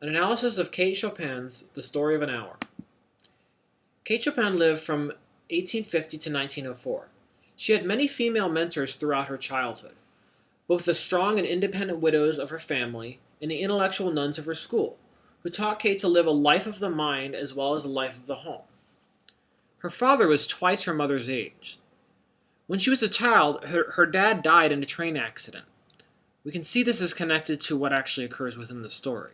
An analysis of Kate Chopin's The Story of an Hour. Kate Chopin lived from 1850 to 1904. She had many female mentors throughout her childhood, both the strong and independent widows of her family and the intellectual nuns of her school, who taught Kate to live a life of the mind as well as a life of the home. Her father was twice her mother's age. When she was a child, her dad died in a train accident. We can see this is connected to what actually occurs within the story.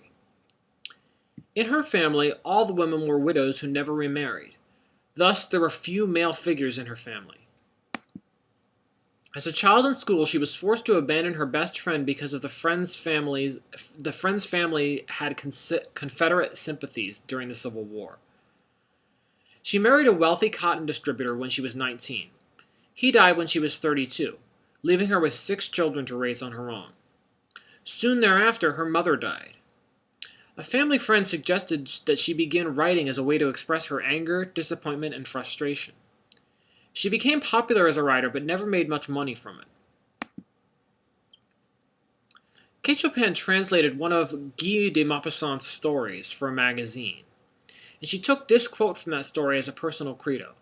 In her family, all the women were widows who never remarried. Thus, there were few male figures in her family. As a child in school, she was forced to abandon her best friend because of the friend's family had Confederate sympathies during the Civil War. She married a wealthy cotton distributor when she was 19. He died when she was 32, leaving her with 6 children to raise on her own. Soon thereafter, her mother died. A family friend suggested that she begin writing as a way to express her anger, disappointment, and frustration. She became popular as a writer, but never made much money from it. Kate Chopin translated one of Guy de Maupassant's stories for a magazine, and she took this quote from that story as a personal credo.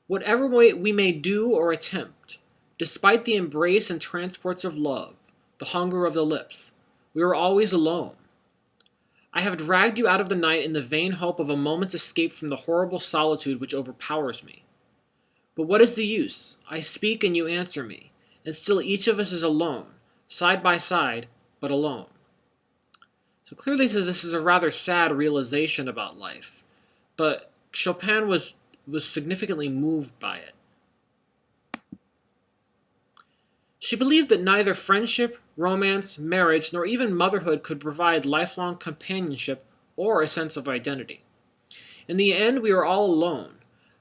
"Whatever we may do or attempt, despite the embrace and transports of love, the hunger of the lips, we are always alone. I have dragged you out of the night in the vain hope of a moment's escape from the horrible solitude which overpowers me. But what is the use? I speak and you answer me, and still each of us is alone, side by side, but alone." So clearly this is a rather sad realization about life, but Chopin was significantly moved by it. She believed that neither friendship, romance, marriage, nor even motherhood could provide lifelong companionship or a sense of identity. In the end, we are all alone.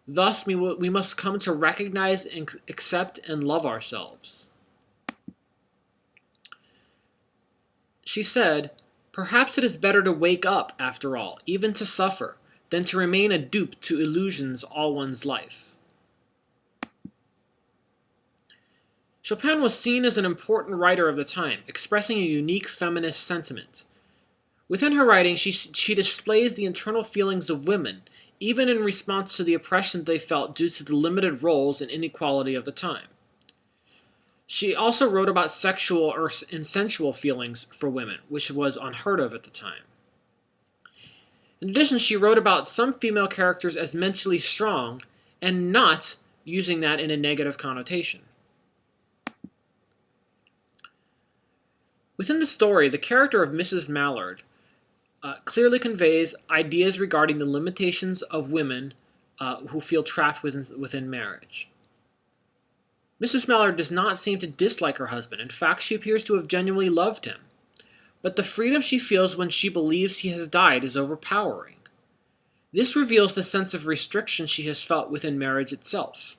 Thus, we must come to recognize and accept and love ourselves. She said, "Perhaps it is better to wake up, after all, even to suffer, than to remain a dupe to illusions all one's life." Chopin was seen as an important writer of the time, expressing a unique feminist sentiment. Within her writing, she displays the internal feelings of women, even in response to the oppression they felt due to the limited roles and inequality of the time. She also wrote about sexual and sensual feelings for women, which was unheard of at the time. In addition, she wrote about some female characters as mentally strong, and not using that in a negative connotation. Within the story, the character of Mrs. Mallard clearly conveys ideas regarding the limitations of women who feel trapped within marriage. Mrs. Mallard does not seem to dislike her husband. In fact, she appears to have genuinely loved him. But the freedom she feels when she believes he has died is overpowering. This reveals the sense of restriction she has felt within marriage itself.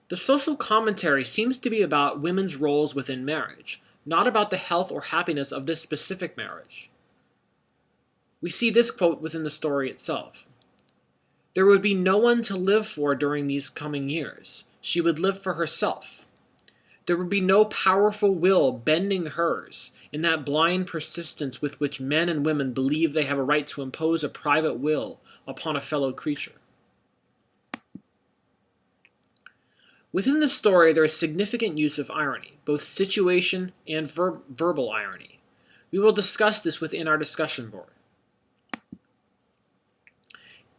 The social commentary seems to be about women's roles within marriage, not about the health or happiness of this specific marriage. We see this quote within the story itself. "There would be no one to live for during these coming years. She would live for herself. There would be no powerful will bending hers in that blind persistence with which men and women believe they have a right to impose a private will upon a fellow creature." Within the story, there is significant use of irony, both situation and verbal irony. We will discuss this within our discussion board.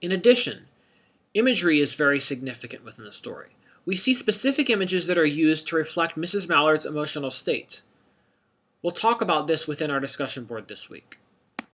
In addition, imagery is very significant within the story. We see specific images that are used to reflect Mrs. Mallard's emotional state. We'll talk about this within our discussion board this week.